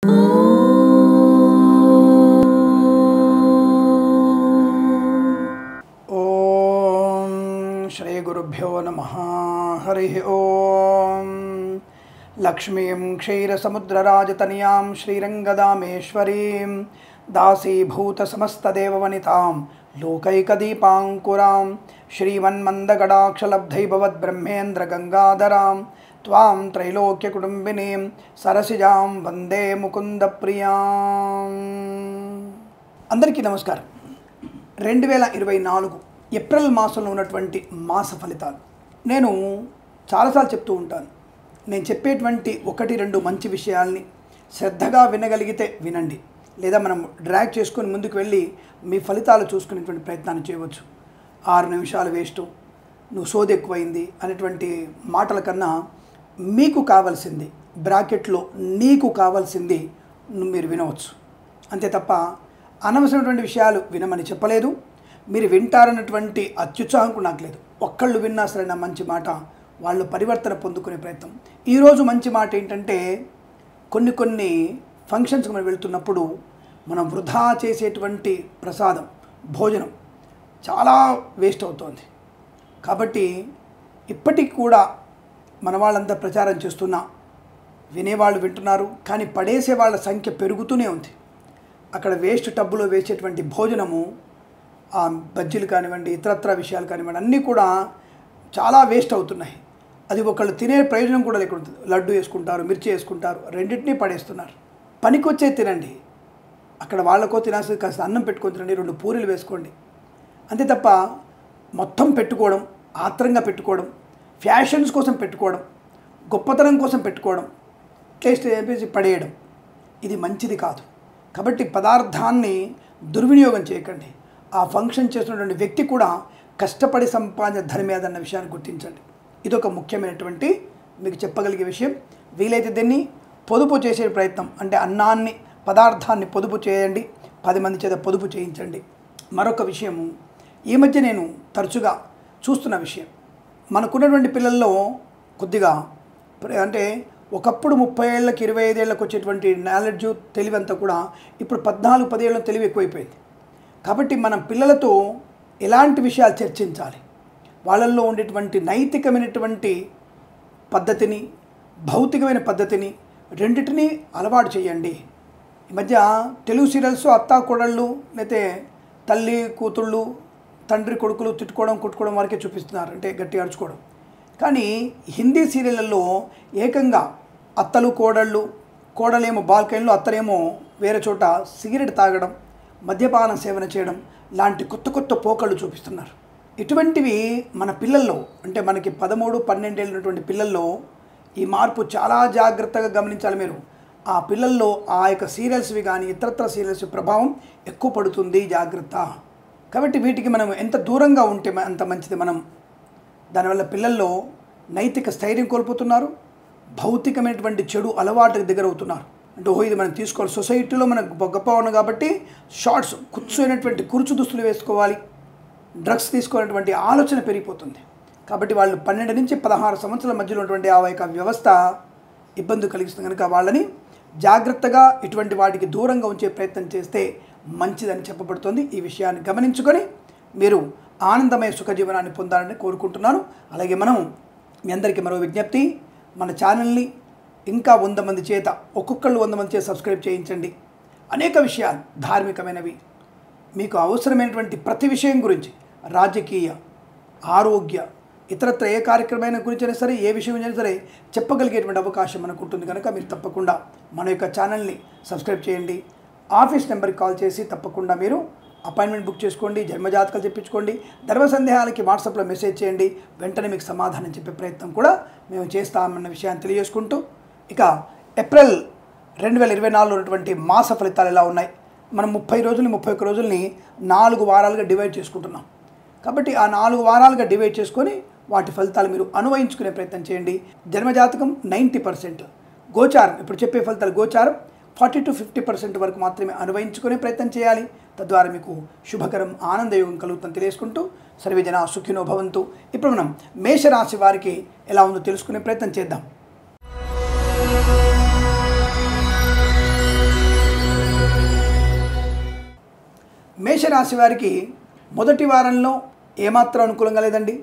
ఓం శ్రీ గురుభ్యో నమః. హరి ఓం. లక్ష్మీం క్షీరసముద్రరాజతనయాం శ్రీరంగదామేశ్వరీం దాసీభూత సమస్తదేవవనితాం లోకైకదీపాంకురాం శ్రీమన్మందగడాక్షలబ్ధైభవద్బ్రహ్మేంద్రగంగాధరాం త్వాం త్రైలోక్యకుటుంబినీం సరసిజాం వందే ముకుందప్రియాం. అందరికీ నమస్కారం. 2024 ఏప్రిల్ మాసంలో ఉన్నటువంటి మాస ఫలితాలు నేను చాలాసార్లు చెప్తూ ఉంటాను. నేను చెప్పేటువంటి 1-2 మంచి విషయాల్ని శ్రద్ధగా వినగలిగితే వినండి, లేదా మనం డ్రాగ్ చేసుకొని ముందుకు వెళ్ళి మీ ఫలితాలు చూసుకునేటువంటి ప్రయత్నాన్ని చేయవచ్చు. 6 నిమిషాలు వేస్ట్, నువ్వు సోది ఎక్కువైంది అనేటువంటి మాటల కన్నా మీకు కావాల్సింది బ్రాకెట్లో నీకు కావాల్సింది మీరు వినవచ్చు. అంతే తప్ప అనవసరమైనటువంటి విషయాలు వినమని చెప్పలేదు. మీరు వింటారన్నటువంటి అత్యుత్సాహం నాకు లేదు. ఒక్కళ్ళు విన్నా సరే నా మంచి మాట వాళ్ళు పరివర్తన పొందుకునే ప్రయత్నం. ఈరోజు మంచి మాట ఏంటంటే, కొన్ని ఫంక్షన్స్కి మనం వెళ్తున్నప్పుడు మనం వృధా చేసేటువంటి ప్రసాదం భోజనం చాలా వేస్ట్ అవుతోంది. కాబట్టి ఇప్పటికి కూడా మన వాళ్ళంతా ప్రచారం చేస్తున్నా వినేవాళ్ళు వింటున్నారు, కానీ పడేసే వాళ్ళ సంఖ్య పెరుగుతూనే ఉంది. అక్కడ వేస్ట్ టబ్బులో వేసేటువంటి భోజనము, ఆ బజ్జీలు కానివ్వండి, ఇతరత్ర విషయాలు కానివ్వండి, అన్నీ కూడా చాలా వేస్ట్ అవుతున్నాయి. అది ఒకళ్ళు తినే ప్రయోజనం కూడా లేకుండా, లడ్డు వేసుకుంటారు, మిర్చి వేసుకుంటారు, రెండింటినీ పడేస్తున్నారు. పనికొచ్చే తినండి. అక్కడ వాళ్ళకో తినాల్సి కాస్త అన్నం పెట్టుకొని తినండి, 2 పూరీలు వేసుకోండి. అంతే తప్ప మొత్తం పెట్టుకోవడం, ఆత్రంగా పెట్టుకోవడం, ఫ్యాషన్స్ కోసం పెట్టుకోవడం, గొప్పతనం కోసం పెట్టుకోవడం, టేస్ట్ వేసి పడేయడం, ఇది మంచిది కాదు. కాబట్టి పదార్థాన్ని దుర్వినియోగం చేయకండి. ఆ ఫంక్షన్ చేస్తున్నటువంటి వ్యక్తి కూడా కష్టపడి సంపాదించిన ధనమేదన్న విషయాన్ని గుర్తించండి. ఇదొక ముఖ్యమైనటువంటి మీకు చెప్పగలిగే విషయం. వీలైతే దీన్ని పొదుపు చేసే ప్రయత్నం, అంటే అన్నాన్ని పదార్థాన్ని పొదుపు చేయండి, 10 మంది చేత పొదుపు చేయించండి. మరొక విషయము, ఈ మధ్య నేను తరచుగా చూస్తున్న విషయం, మనకున్నటువంటి పిల్లల్లో కొద్దిగా అంటే ఒకప్పుడు 30 ఏళ్ళకి 25 ఏళ్ళకి వచ్చేటువంటి నాలెడ్జు తెలివంతా కూడా ఇప్పుడు 14-10 ఏళ్ళ తెలివి ఎక్కువైపోయింది. కాబట్టి మనం పిల్లలతో ఎలాంటి విషయాలు చర్చించాలి, వాళ్ళల్లో ఉండేటువంటి నైతికమైనటువంటి పద్ధతిని, భౌతికమైన పద్ధతిని రెండింటినీ అలవాటు చేయండి. ఈ మధ్య తెలుగు సీరియల్స్ అత్తా కోడళ్ళు, లేకపోతే తల్లి కూతుళ్ళు, తండ్రి కొడుకులు తిట్టుకోవడం కొట్టుకోవడం వరకే చూపిస్తున్నారు, అంటే గట్టిగా అరుచుకోవడం. కానీ హిందీ సీరియళ్ళల్లో ఏకంగా అత్తలు కోడళ్ళు, కోడలేమో బాల్కనీలో, అత్తలేమో వేరే చోట సిగరెట్ తాగడం, మద్యపాన సేవన చేయడం లాంటి కొత్త పోకళ్ళు చూపిస్తున్నారు. ఇటువంటివి మన పిల్లల్లో, అంటే మనకి 13-12 ఏళ్ళు ఉన్నటువంటి పిల్లల్లో ఈ మార్పు చాలా జాగ్రత్తగా గమనించాలి మీరు. ఆ పిల్లల్లో ఆ యొక్క సీరియల్స్వి కానీ ఇతరత్ర సీరియల్స్ ప్రభావం ఎక్కువ పడుతుంది, జాగ్రత్త. కాబట్టి వీటికి మనం ఎంత దూరంగా ఉంటే అంత మంచిది. మనం దానివల్ల పిల్లల్లో నైతిక స్థైర్యం కోల్పోతున్నారు, భౌతికమైనటువంటి చెడు అలవాటుకు దగ్గరవుతున్నారు. అంటే ఇది మనం తీసుకోవాలి, సొసైటీలో మనకు గొప్ప ఉన్నాం కాబట్టి షార్ట్స్, కుర్చైనటువంటి కుర్చు దుస్తులు వేసుకోవాలి, డ్రగ్స్ తీసుకోవాలనేటువంటి ఆలోచన పెరిగిపోతుంది. కాబట్టి వాళ్ళు 12 నుంచి 16 సంవత్సరాల మధ్యలో ఉన్నటువంటి ఆ యొక్క వ్యవస్థ ఇబ్బంది కలిగిస్తుంది. కనుక వాళ్ళని జాగ్రత్తగా ఇటువంటి వాటికి దూరంగా ఉంచే ప్రయత్నం చేస్తే మంచిదని చెప్పబడుతుంది. ఈ విషయాన్ని గమనించుకొని మీరు ఆనందమయ సుఖజీవనాన్ని పొందాలని కోరుకుంటున్నాను. అలాగే మనం మీ అందరికీ మరో విజ్ఞప్తి, మన ఛానల్ని ఇంకా 100 మంది చేత, ఒక్కొక్కళ్ళు 100 మంది చేత సబ్స్క్రైబ్ చేయించండి. అనేక విషయాలు ధార్మికమైనవి, మీకు అవసరమైనటువంటి ప్రతి విషయం గురించి, రాజకీయ, ఆరోగ్య, ఇతరత్ర ఏ కార్యక్రమమైన గురించి అయినా సరే, ఏ విషయం అయినా సరే చెప్పగలిగేటువంటి అవకాశం మనకు ఉంటుంది. కనుక మీరు తప్పకుండా మన యొక్క ఛానల్ని సబ్స్క్రైబ్ చేయండి. ఆఫీస్ నెంబర్కి కాల్ చేసి తప్పకుండా మీరు అపాయింట్మెంట్ బుక్ చేసుకోండి, జన్మజాతకాలు చెప్పించుకోండి. ధర్మ సందేహాలకి వాట్సాప్లో మెసేజ్ చేయండి, వెంటనే మీకు సమాధానం చెప్పే ప్రయత్నం కూడా మేము చేస్తామన్న విషయాన్ని తెలియజేసుకుంటూ, ఇక ఏప్రిల్ 2024లో ఉన్నటువంటి మాస ఫలితాలు ఎలా ఉన్నాయి, మనం 30 రోజుల్ని 31 రోజుల్ని 4 వారాలుగా డివైడ్ చేసుకుంటున్నాం. కాబట్టి ఆ 4 వారాలుగా డివైడ్ చేసుకొని వాటి ఫలితాలు మీరు అనువయించుకునే ప్రయత్నం చేయండి. జన్మజాతకం 90%, గోచారం ఇప్పుడు చెప్పే ఫలితాలు గోచారం 40-50% వరకు మాత్రమే అనువయించుకునే ప్రయత్నం చేయాలి. తద్వారా మీకు శుభకరం, ఆనందయోగం కలుగుతుందని తెలియజేసుకుంటూ సర్వే జన సుఖినో భవంతు. ఇప్పుడు మనం మేషరాశి వారికి ఎలా ఉందో తెలుసుకునే ప్రయత్నం చేద్దాం. మేషరాశి వారికి మొదటి వారంలో ఏమాత్రం అనుకూలంగా లేదండి.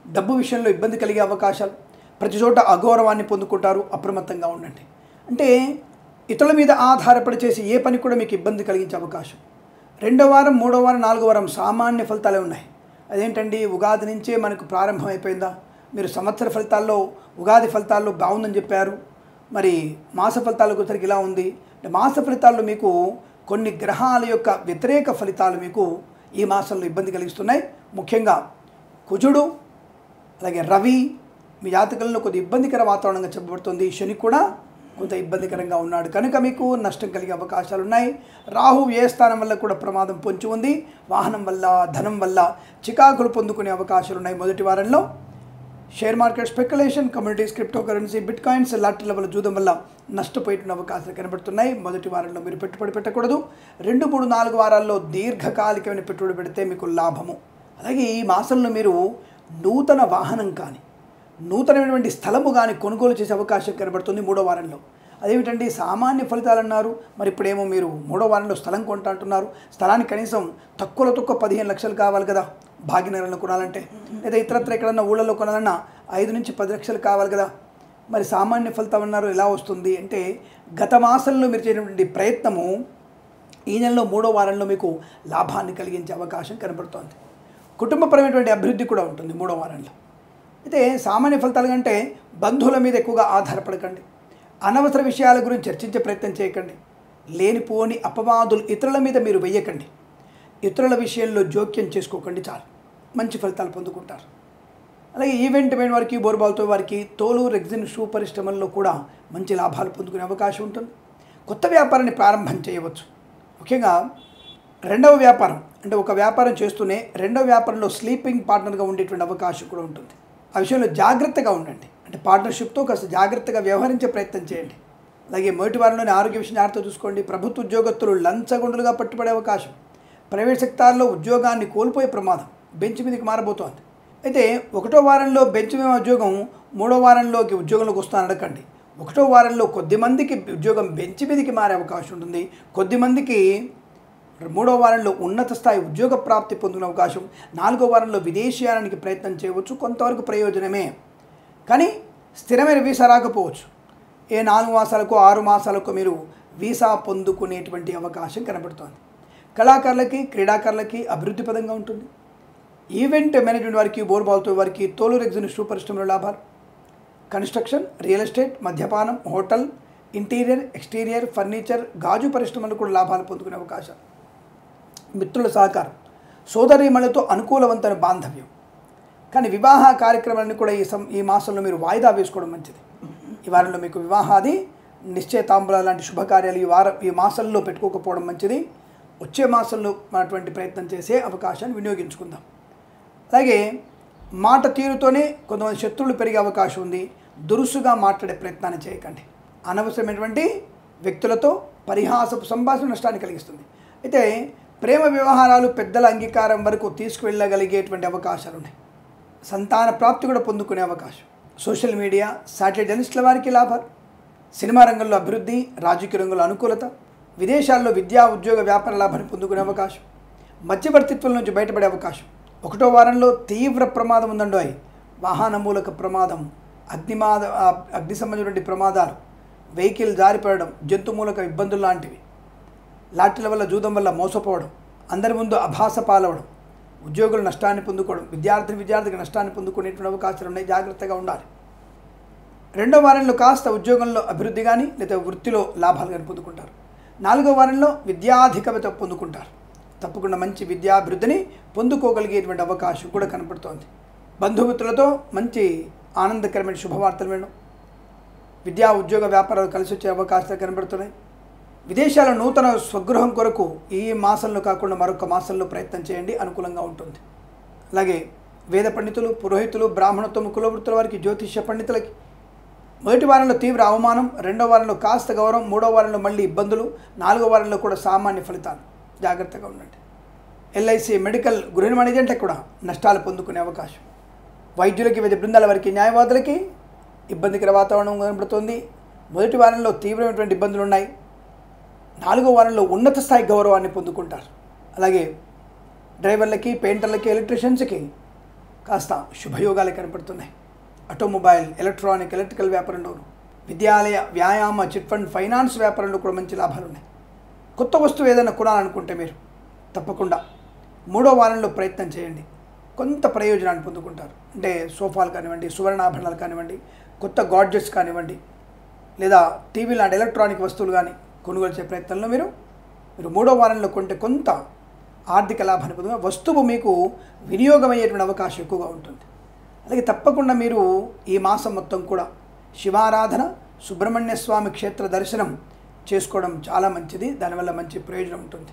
డబ్బు విషయంలో ఇబ్బంది కలిగే అవకాశాలు, ప్రతి చోట అగౌరవాన్ని పొందుకుంటారు. అప్రమత్తంగా ఉండండి. అంటే ఇతరుల మీద ఆధారపడి చేసి ఏ పని కూడా మీకు ఇబ్బంది కలిగించే అవకాశం. రెండో వారం, మూడో వారం, నాలుగో వారం సామాన్య ఫలితాలే ఉన్నాయి. అదేంటండి, ఉగాది నుంచే మనకు ప్రారంభం అయిపోయిందా? మీరు సంవత్సర ఫలితాల్లో ఉగాది ఫలితాల్లో బాగుందని చెప్పారు, మరి మాస ఫలితాలకు వచ్చరికి ఇలా ఉంది. అంటే మాస ఫలితాల్లో మీకు కొన్ని గ్రహాల యొక్క వ్యతిరేక ఫలితాలు మీకు ఈ మాసంలో ఇబ్బంది కలిగిస్తున్నాయి. ముఖ్యంగా కుజుడు, అలాగే రవి మీ జాతకంలో కొద్ది ఇబ్బందికర వాతావరణంగా చెప్పబడుతుంది. శని కూడా కొంత ఇబ్బందికరంగా ఉన్నాడు కనుక మీకు నష్టం కలిగే అవకాశాలు ఉన్నాయి. రాహు ఏ స్థానం వల్ల కూడా ప్రమాదం పొంచి ఉంది. వాహనం వల్ల, ధనం వల్ల చికాకులు పొందుకునే అవకాశాలు ఉన్నాయి. మొదటి వారంలో share market speculation, communities, crypto currency, bitcoins, లాటరీల వల్ల జూదం వల్ల నష్టపోయిన అవకాశాలు కనబడుతున్నాయి. మొదటి వారంలో మీరు పెట్టుబడి పెట్టకూడదు. 2, 3, 4 వారాల్లో దీర్ఘకాలికమైన పెట్టుబడి పెడితే మీకు లాభము. అలాగే ఈ మాసంలో మీరు నూతన వాహనం కానీ, నూతనమైనటువంటి స్థలము కానీ కొనుగోలు చేసే అవకాశం కనబడుతుంది మూడో వారంలో. అదేమిటండి, సామాన్య ఫలితాలు అన్నారు, మరి ఇప్పుడేమో మీరు మూడో వారంలో స్థలం కొంటా అంటున్నారు. స్థలానికి కనీసం తక్కువలో తక్కువ 15 లక్షలు కావాలి కదా భాగ్యనగరంలో కొనాలంటే, లేదా ఇతరత్ర ఎక్కడన్నా ఊళ్ళలో కొనాలన్నా 5 నుంచి 10 లక్షలు కావాలి కదా. మరి సామాన్య ఫలితం అన్నారు, ఎలా వస్తుంది అంటే గత మాసంలో మీరు చేసినటువంటి ప్రయత్నము ఈ నెలలో మూడో వారంలో మీకు లాభాన్ని కలిగించే అవకాశం కనబడుతోంది. కుటుంబపరమైనటువంటి అభివృద్ధి కూడా ఉంటుంది మూడో వారంలో. అయితే సామాన్య ఫలితాల కంటే బంధువుల మీద ఎక్కువగా ఆధారపడకండి. అనవసర విషయాల గురించి చర్చించే ప్రయత్నం చేయకండి. లేనిపోని అపవాదులు ఇతరుల మీద మీరు వెయ్యకండి. ఇతరుల విషయంలో జోక్యం చేసుకోకండి, చాలు మంచి ఫలితాలు పొందుకుంటారు. అలాగే ఈవెంట్ మైన వారికి, బోర్బాల్తో వారికి, తోలు, రెగ్జిన్, షూ పరిశ్రమల్లో కూడా మంచి లాభాలు పొందుకునే అవకాశం ఉంటుంది. కొత్త వ్యాపారాన్ని ప్రారంభం చేయవచ్చు. ముఖ్యంగా రెండవ వ్యాపారం, అంటే ఒక వ్యాపారం చేస్తూనే రెండవ వ్యాపారంలో స్లీపింగ్ పార్ట్నర్గా ఉండేటువంటి అవకాశం కూడా ఉంటుంది. ఆ విషయంలో జాగ్రత్తగా ఉండండి. అంటే పార్ట్నర్షిప్తో కాస్త జాగ్రత్తగా వ్యవహరించే ప్రయత్నం చేయండి. అలాగే మొదటి వారంలోనే ఆరోగ్య విషయం జాగ్రత్త చూసుకోండి. ప్రభుత్వ ఉద్యోగస్తులు లంచగొండులుగా పట్టుబడే అవకాశం, ప్రైవేట్ సెక్టార్లో ఉద్యోగాన్ని కోల్పోయే ప్రమాదం, బెంచ్ మీదకి మారబోతోంది. అయితే ఒకటో వారంలో బెంచ్ మీద ఉద్యోగం మూడో వారంలోకి ఉద్యోగంలోకి వస్తాను అడగండి. ఒకటో వారంలో కొద్దిమందికి ఉద్యోగం బెంచ్ మీదకి మారే అవకాశం ఉంటుంది. కొద్దిమందికి మూడో వారంలో ఉన్నత స్థాయి ఉద్యోగ ప్రాప్తి పొందుకునే అవకాశం. 4వ వారంలో విదేశీయానానికి ప్రయత్నం చేయవచ్చు, కొంతవరకు ప్రయోజనమే. కానీ స్థిరమైన వీసా రాకపోవచ్చు. ఏ 4 మాసాలకు 6 మాసాలకు మీరు వీసా పొందుకునేటువంటి అవకాశం కనబడుతోంది. కళాకారులకి, క్రీడాకారులకి అభివృద్ధి పదంగా ఉంటుంది. ఈవెంట్ మేనేజ్మెంట్ వారికి, బోర్బాల్తో వారికి, తోలు, రెగ్జిన్, షూ పరిశ్రమలో లాభాలు. కన్స్ట్రక్షన్, రియల్ ఎస్టేట్, మద్యపానం, హోటల్, ఇంటీరియర్, ఎక్స్టీరియర్, ఫర్నిచర్, గాజు పరిశ్రమలు కూడా లాభాలు పొందుకునే అవకాశం. మిత్రుల సహకారం, సోదరీమణులతో అనుకూలవంతమైన బాంధవ్యం. కానీ వివాహ కార్యక్రమాలను కూడా ఈ మాసంలో మీరు వాయిదా వేసుకోవడం మంచిది. ఈ వారంలో మీకు వివాహాది, నిశ్చయతాంబూలాలు లాంటి శుభకార్యాలు ఈ మాసంలో పెట్టుకోకపోవడం మంచిది. వచ్చే మాసంలో మనటువంటి ప్రయత్నం చేసే అవకాశాన్ని వినియోగించుకుందాం. అలాగే మాట తీరుతోనే కొంతమంది శత్రువులు పెరిగే అవకాశం ఉంది. దురుసుగా మాట్లాడే ప్రయత్నాన్ని చేయకండి. అనవసరమైనటువంటి వ్యక్తులతో పరిహాసపు సంభాషణ నష్టాన్ని కలిగిస్తుంది. అయితే ప్రేమ వ్యవహారాలు పెద్దల అంగీకారం వరకు తీసుకువెళ్ళగలిగేటువంటి అవకాశాలు ఉన్నాయి. సంతాన ప్రాప్తి కూడా పొందుకునే అవకాశం. సోషల్ మీడియా, శాటిలైట్ జర్నలిస్టుల వారికి లాభాలు. సినిమా రంగంలో అభివృద్ధి, రాజకీయ రంగంలో అనుకూలత. విదేశాల్లో విద్యా, ఉద్యోగ, వ్యాపార లాభాన్ని పొందుకునే అవకాశం. మధ్యవర్తిత్వం నుంచి బయటపడే అవకాశం. ఒకటో వారంలో తీవ్ర ప్రమాదం ఉందండోయ్. వాహన మూలక ప్రమాదం, అగ్ని సంబంధించినటువంటి ప్రమాదాలు, వెహికల్ జారిపడడం, జంతు మూలక ఇబ్బందులు లాంటివి, లాటరీల వల్ల, జూదం వల్ల మోసపోవడం, అందరి ముందు అభాస పాలవడం, ఉద్యోగులు నష్టాన్ని పొందుకోవడం, విద్యార్థికి నష్టాన్ని పొందుకునేటువంటి అవకాశాలు ఉన్నాయి. జాగ్రత్తగా ఉండాలి. రెండో వారంలో కాస్త ఉద్యోగంలో అభివృద్ధి కానీ లేదా వృత్తిలో లాభాలు కానీ పొందుకుంటారు. 4వ వారంలో విద్యాధికత పొందుకుంటారు. తప్పకుండా మంచి విద్యాభివృద్ధిని పొందుకోగలిగేటువంటి అవకాశం కూడా కనపడుతోంది. బంధుమిత్రులతో మంచి ఆనందకరమైన శుభవార్తలు వినడం, విద్యా, ఉద్యోగ, వ్యాపారాలు కలిసి వచ్చే అవకాశాలు కనబడుతున్నాయి. విదేశాల నూతన స్వగృహం కొరకు ఈ మాసంలో కాకుండా మరొక మాసంలో ప్రయత్నం చేయండి, అనుకూలంగా ఉంటుంది. అలాగే వేద పండితులు, పురోహితులు, బ్రాహ్మణత్వం, కులవృత్తుల వారికి, జ్యోతిష్య పండితులకి మొదటి వారంలో తీవ్ర అవమానం, రెండో వారంలో కాస్త గౌరవం, మూడో వారంలో మళ్ళీ ఇబ్బందులు, 4వ వారంలో కూడా సామాన్య ఫలితాలు. జాగ్రత్తగా ఉండండి. ఎల్ఐసి, మెడికల్, గృహ నిర్మాణేజెంట్లకు కూడా నష్టాలు పొందుకునే అవకాశం. వైద్యులకి, వివిధ బృందాల వారికి, న్యాయవాదులకి ఇబ్బందికర వాతావరణం కనబడుతుంది. మొదటి వారంలో తీవ్రమైనటువంటి ఇబ్బందులు ఉన్నాయి. 4వ వారంలో ఉన్నత స్థాయి గౌరవాన్ని పొందుకుంటారు. అలాగే డ్రైవర్లకి, పెయింటర్లకి, ఎలక్ట్రీషియన్స్కి కాస్త శుభయోగాలు కనపడుతున్నాయి. ఆటోమొబైల్, ఎలక్ట్రానిక్, ఎలక్ట్రికల్ వ్యాపారంలోను, విద్యాలయ, వ్యాయామ, చిట్ ఫండ్, ఫైనాన్స్ వ్యాపారంలో కూడా మంచి లాభాలు ఉన్నాయి. కొత్త వస్తువు ఏదైనా కొనాలనుకుంటే మీరు తప్పకుండా 3వ వారంలో ప్రయత్నం చేయండి. కొంత ప్రయోజనాన్ని పొందుకుంటారు. అంటే సోఫాలు కానివ్వండి, సువర్ణాభరణాలు కానివ్వండి, కొత్త గాడ్జెట్స్ కానివ్వండి, లేదా టీవీ లాంటి ఎలక్ట్రానిక్ వస్తువులు కానీ కొనుగోలు చేసే ప్రయత్నంలో మీరు 3వ వారంలో కొంటే కొంత ఆర్థిక లాభాన్ని పొందుగా వస్తువు మీకు వినియోగం అయ్యేటువంటి అవకాశం ఎక్కువగా ఉంటుంది. అలాగే తప్పకుండా మీరు ఈ మాసం మొత్తం కూడా శివారాధన, సుబ్రహ్మణ్య స్వామి క్షేత్ర దర్శనం చేసుకోవడం చాలా మంచిది. దానివల్ల మంచి ప్రయోజనం ఉంటుంది.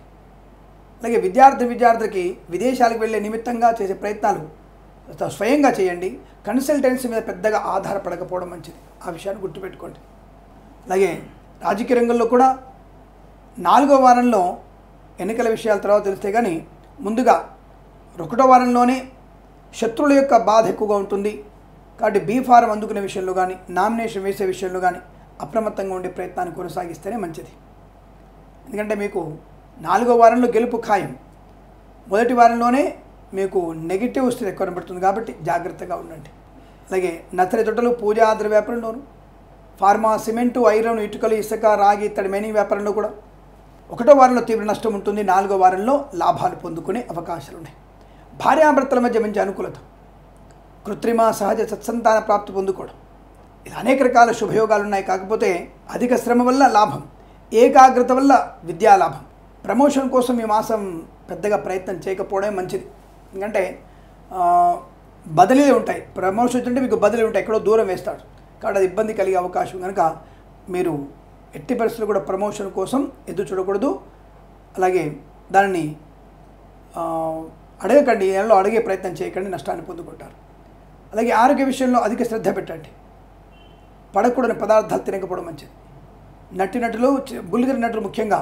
అలాగే విద్యార్థులకి విదేశాలకు వెళ్ళే నిమిత్తంగా చేసే ప్రయత్నాలు స్వయంగా చేయండి. కన్సల్టెన్సీ మీద పెద్దగా ఆధారపడకపోవడం మంచిది. ఆ విషయాన్ని గుర్తుపెట్టుకోండి. అలాగే రాజకీయ రంగంలో కూడా 4వ వారంలో ఎన్నికల విషయాల తర్వాత తెలిస్తే కానీ ముందుగా 1వ వారంలోనే శత్రువుల యొక్క బాధ ఎక్కువగా ఉంటుంది. కాబట్టి బీఫారం అందుకునే విషయంలో కానీ, నామినేషన్ వేసే విషయంలో కానీ అప్రమత్తంగా ఉండే ప్రయత్నాన్ని కొనసాగిస్తేనే మంచిది. ఎందుకంటే మీకు 4వ వారంలో గెలుపు ఖాయం. మొదటి వారంలోనే మీకు నెగిటివ్ స్థితి ఎక్కువ కనబడుతుంది. కాబట్టి జాగ్రత్తగా ఉండండి. అలాగే నత్తరి తొట్టలు, పూజా ద్రవ్య వ్యాపారంలోను, ఫార్మా, సిమెంటు, ఐరన్, ఇటుకలు, ఇసుక, రాగి, ఇత్తడి, మైనింగ్ వ్యాపారంలో కూడా 1వ వారంలో తీవ్ర నష్టం ఉంటుంది. 4వ వారంలో లాభాలు పొందుకునే అవకాశాలు ఉన్నాయి. భార్యాభర్తల మధ్య మంచి అనుకూలత, కృత్రిమ, సహజ సత్సంతాన ప్రాప్తి పొందుకోవడం, ఇలా అనేక రకాల శుభయోగాలు ఉన్నాయి. కాకపోతే అధిక శ్రమ వల్ల లాభం, ఏకాగ్రత వల్ల విద్యా లాభం. ప్రమోషన్ కోసం ఈ మాసం పెద్దగా ప్రయత్నం చేయకపోవడమే మంచిది. ఎందుకంటే బదిలీలు ఉంటాయి. ప్రమోషన్ అంటే మీకు బదిలీ ఉంటాయి, ఎక్కడో దూరం వేస్తాడు. కాబట్టి అది ఇబ్బంది కలిగే అవకాశం కనుక మీరు ఎట్టి పరిస్థితులు కూడా ప్రమోషన్ కోసం ఎదురు చూడకూడదు. అలాగే దానిని అడగకండి, నెలలో అడిగే ప్రయత్నం చేయకండి, నష్టాన్ని పొందుకుంటారు. అలాగే ఆరోగ్య విషయంలో అధిక శ్రద్ధ పెట్టండి. పడకూడని పదార్థాలు తినకపోవడం మంచిది. నటులు, బుల్లితెర నటులు ముఖ్యంగా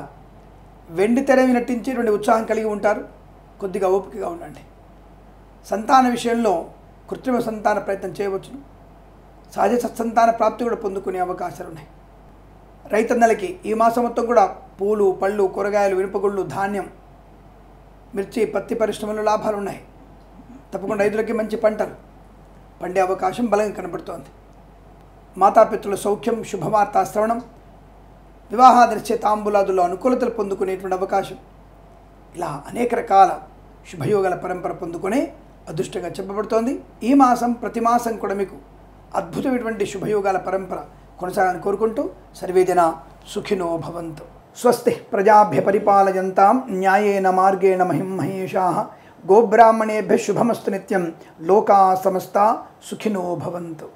వెండి తెర మీద నటించేటువంటి ఉత్సాహం కలిగి ఉంటారు. కొద్దిగా ఓపికగా ఉండండి. సంతాన విషయంలో కృత్రిమ సంతాన ప్రయత్నం చేయవచ్చును. సహజ సత్సంతాన ప్రాప్తి కూడా పొందుకునే అవకాశాలు ఉన్నాయి. రైతన్నలకి ఈ మాసం మొత్తం కూడా పూలు, పళ్ళు, కూరగాయలు, మిరపగుళ్ళు, ధాన్యం, మిర్చి, పత్తి పరిశ్రమలో లాభాలు ఉన్నాయి. తప్పకుండా రైతులకి మంచి పంటలు పండే అవకాశం బలంగా కనబడుతోంది. మాతాపితృల సౌఖ్యం, శుభవార్త శ్రవణం, వివాహాది నిశ్చయితాంబులాదుల్లో అనుకూలతలు పొందుకునేటువంటి అవకాశం, ఇలా అనేక రకాల శుభయోగాల పరంపర పొందుకునే అదృష్టంగా చెప్పబడుతోంది. ఈ మాసం ప్రతి మాసం కూడా మీకు అద్భుతమైనటువంటి శుభయోగాల పరంపర కొనసాగాలని కోరుకుంటూ సర్వేజన సుఖినో భవంతు. స్వస్తి ప్రజాభ్య పరిపాలయంతాం న్యాయేన మార్గేణ మహిం మహేషాః. గోబ్రాహ్మణేభ్యः శుభమస్తు నిత్యం. లోకా సమస్తా సుఖినో భవంతు.